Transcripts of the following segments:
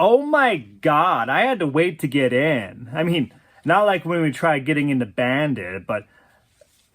Oh my God, I had to wait to get in. I mean, not like when we tried getting into Bandit, but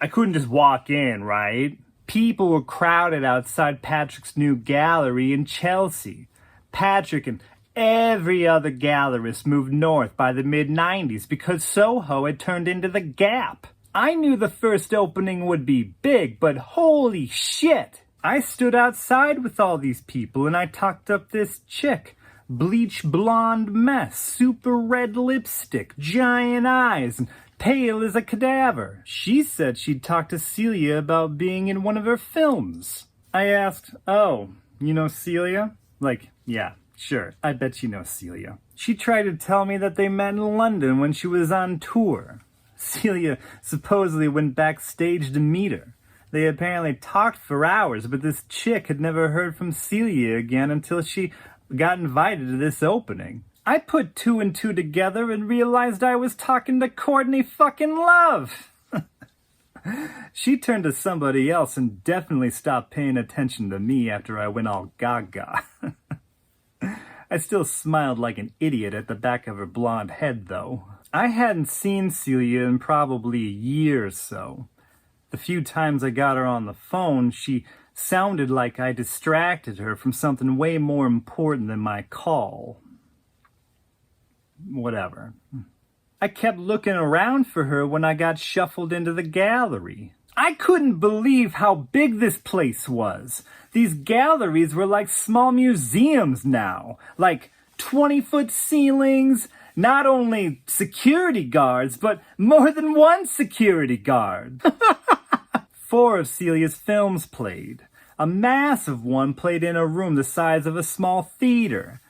I couldn't just walk in, right? People were crowded outside Patrick's new gallery in Chelsea. Patrick and every other gallerist moved north by the mid-90s because Soho had turned into the Gap. I knew the first opening would be big, but holy shit! I stood outside with all these people and I talked up this chick. Bleach blonde mess, super red lipstick, giant eyes, and pale as a cadaver. She said she'd talked to Celia about being in one of her films. I asked, oh, you know Celia? Like, yeah, sure, I bet you know Celia. She tried to tell me that they met in London when she was on tour. Celia supposedly went backstage to meet her. They apparently talked for hours, but this chick had never heard from Celia again until she got invited to this opening. I put two and two together and realized I was talking to Courtney fucking Love. She turned to somebody else and definitely stopped paying attention to me after I went all gaga. I still smiled like an idiot at the back of her blonde head, though. I hadn't seen Celia in probably a year or so. The few times I got her on the phone, she sounded like I distracted her from something way more important than my call. Whatever. I kept looking around for her when I got shuffled into the gallery. I couldn't believe how big this place was. These galleries were like small museums now. Like 20-foot ceilings, not only security guards, but more than one security guard. 4 of Celia's films played. A massive one played in a room the size of a small theater.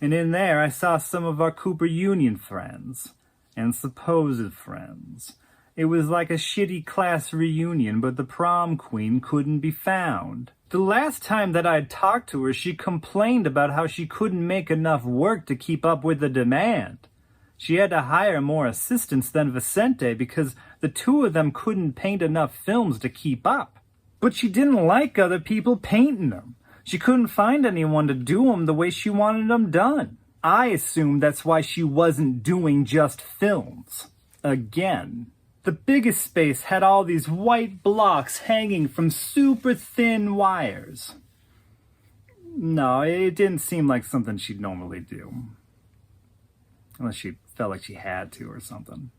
And in there I saw some of our Cooper Union friends. And supposed friends. It was like a shitty class reunion, but the prom queen couldn't be found. The last time that I'd talked to her, she complained about how she couldn't make enough work to keep up with the demand. She had to hire more assistants than Vicente because the two of them couldn't paint enough films to keep up. But she didn't like other people painting them. She couldn't find anyone to do them the way she wanted them done. I assumed that's why she wasn't doing just films. Again. The biggest space had all these white blocks hanging from super thin wires. No, it didn't seem like something she'd normally do. Unless she felt like she had to or something.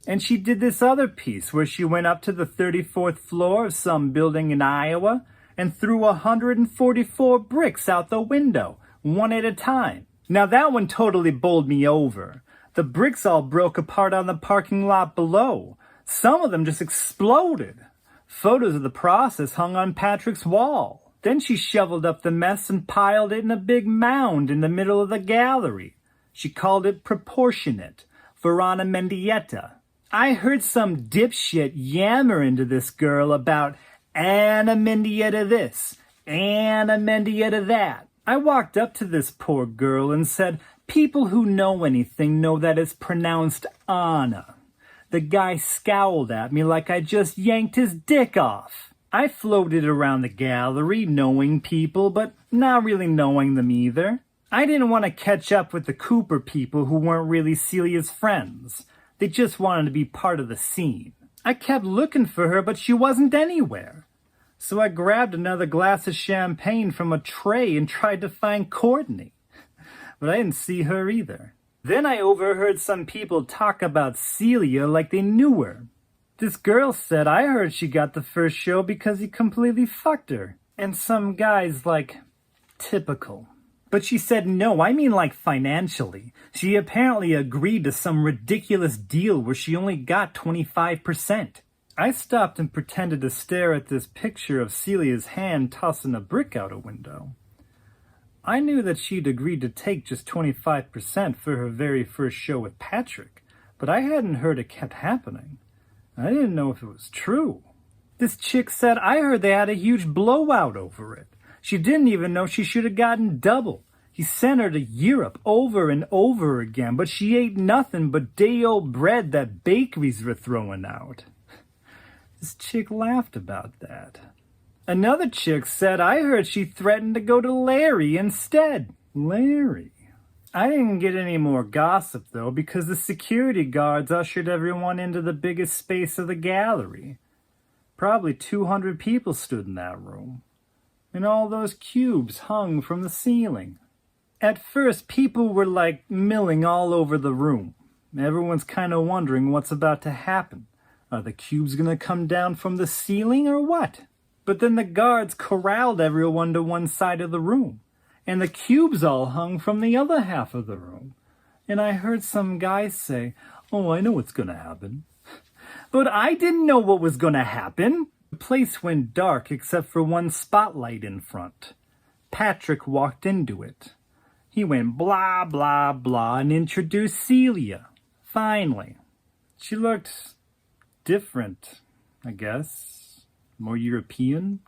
And she did this other piece where she went up to the 34th floor of some building in Iowa and threw 144 bricks out the window, one at a time. Now that one totally bowled me over. The bricks all broke apart on the parking lot below. Some of them just exploded. Photos of the process hung on Patrick's wall. Then she shoveled up the mess and piled it in a big mound in the middle of the gallery. She called it proportionate, for Anna Mendieta. I heard some dipshit yammer into this girl about Anna Mendieta this, Anna Mendieta that. I walked up to this poor girl and said, people who know anything know that it's pronounced Anna. The guy scowled at me like I just yanked his dick off. I floated around the gallery, knowing people, but not really knowing them either. I didn't want to catch up with the Cooper people who weren't really Celia's friends. They just wanted to be part of the scene. I kept looking for her, but she wasn't anywhere. So I grabbed another glass of champagne from a tray and tried to find Courtney. But I didn't see her either. Then I overheard some people talk about Celia like they knew her. This girl said I heard she got the first show because he completely fucked her. And some guys like, typical. But she said no, I mean like financially. She apparently agreed to some ridiculous deal where she only got 25%. I stopped and pretended to stare at this picture of Celia's hand tossing a brick out a window. I knew that she'd agreed to take just 25% for her very first show with Patrick, but I hadn't heard it kept happening. I didn't know if it was true. This chick said I heard they had a huge blowout over it. She didn't even know she should have gotten double. He sent her to Europe over and over again, but she ate nothing but day-old bread that bakeries were throwing out. This chick laughed about that. Another chick said I heard she threatened to go to Larry instead. Larry. I didn't get any more gossip, though, because the security guards ushered everyone into the biggest space of the gallery. Probably 200 people stood in that room, and all those cubes hung from the ceiling. At first, people were milling all over the room. Everyone's kind of wondering what's about to happen. Are the cubes going to come down from the ceiling or what? But then the guards corralled everyone to one side of the room, and the cubes all hung from the other half of the room. And I heard some guy say, "Oh, I know what's going to happen." But I didn't know what was going to happen. The place went dark except for one spotlight in front. Patrick walked into it. He went blah, blah, blah and introduced Celia. Finally. She looked different, I guess. More European.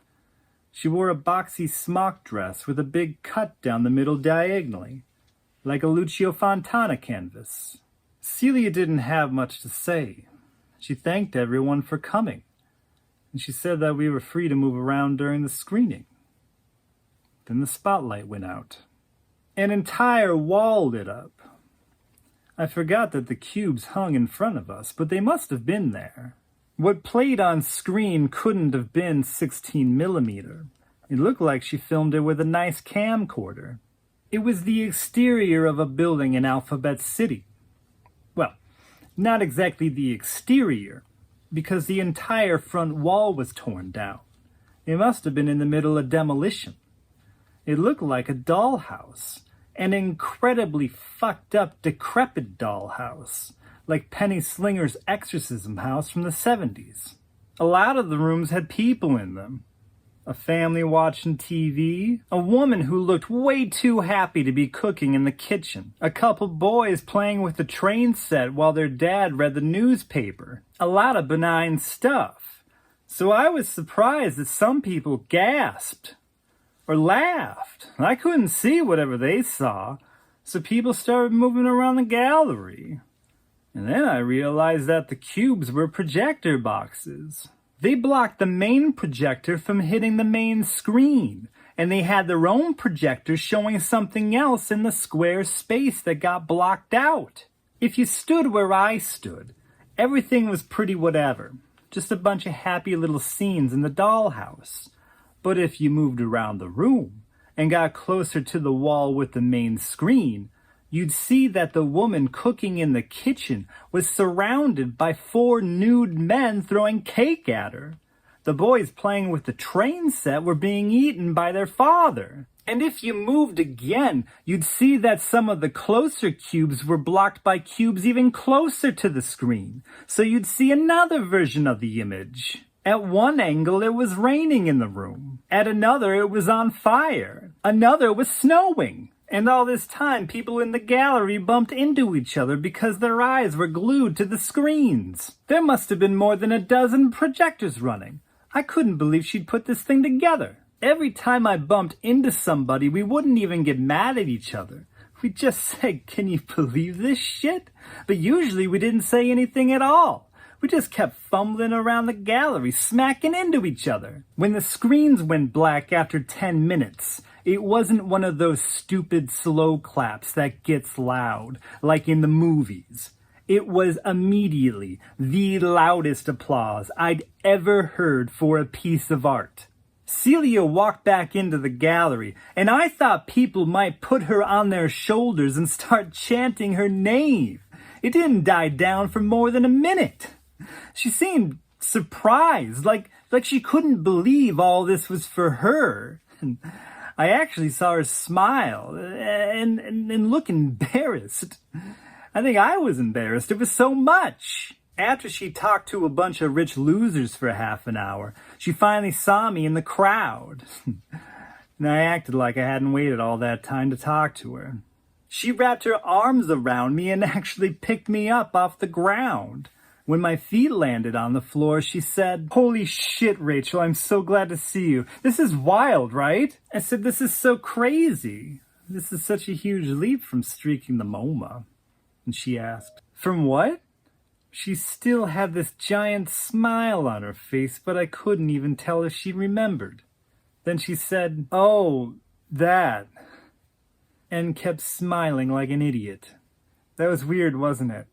She wore a boxy smock dress with a big cut down the middle diagonally, like a Lucio Fontana canvas. Celia didn't have much to say. She thanked everyone for coming, and she said that we were free to move around during the screening. Then the spotlight went out. An entire wall lit up. I forgot that the cubes hung in front of us, but they must have been there. What played on screen couldn't have been 16 millimeter. It looked like she filmed it with a nice camcorder. It was the exterior of a building in Alphabet City. Well, not exactly the exterior, because the entire front wall was torn down. It must have been in the middle of demolition. It looked like a dollhouse, an incredibly fucked up, decrepit dollhouse, like Penny Slinger's exorcism house from the 70s. A lot of the rooms had people in them. A family watching TV, a woman who looked way too happy to be cooking in the kitchen, a couple boys playing with the train set while their dad read the newspaper. A lot of benign stuff. So I was surprised that some people gasped or laughed. I couldn't see whatever they saw, so people started moving around the gallery. And then I realized that the cubes were projector boxes. They blocked the main projector from hitting the main screen, and they had their own projector showing something else in the square space that got blocked out. If you stood where I stood, everything was pretty whatever, just a bunch of happy little scenes in the dollhouse. But if you moved around the room and got closer to the wall with the main screen, you'd see that the woman cooking in the kitchen was surrounded by 4 nude men throwing cake at her. The boys playing with the train set were being eaten by their father. And if you moved again, you'd see that some of the closer cubes were blocked by cubes even closer to the screen. So you'd see another version of the image. At one angle, it was raining in the room. At another, it was on fire. Another was snowing. And all this time, people in the gallery bumped into each other because their eyes were glued to the screens. There must have been more than a dozen projectors running. I couldn't believe she'd put this thing together. Every time I bumped into somebody, we wouldn't even get mad at each other. We'd just say, "Can you believe this shit?" But usually we didn't say anything at all. We just kept fumbling around the gallery, smacking into each other. When the screens went black after 10 minutes, it wasn't one of those stupid slow claps that gets loud, like in the movies. It was immediately the loudest applause I'd ever heard for a piece of art. Celia walked back into the gallery, and I thought people might put her on their shoulders and start chanting her name. It didn't die down for more than a minute. She seemed surprised, like she couldn't believe all this was for her. And I actually saw her smile and look embarrassed. I think I was embarrassed. It was so much. After she talked to a bunch of rich losers for half an hour, she finally saw me in the crowd. And I acted like I hadn't waited all that time to talk to her. She wrapped her arms around me and actually picked me up off the ground. When my feet landed on the floor, she said, "Holy shit, Rachel, I'm so glad to see you. This is wild, right?" I said, "This is so crazy. This is such a huge leap from streaking the MoMA." And she asked, "From what?" She still had this giant smile on her face, but I couldn't even tell if she remembered. Then she said, "Oh, that." and kept smiling like an idiot. That was weird, wasn't it?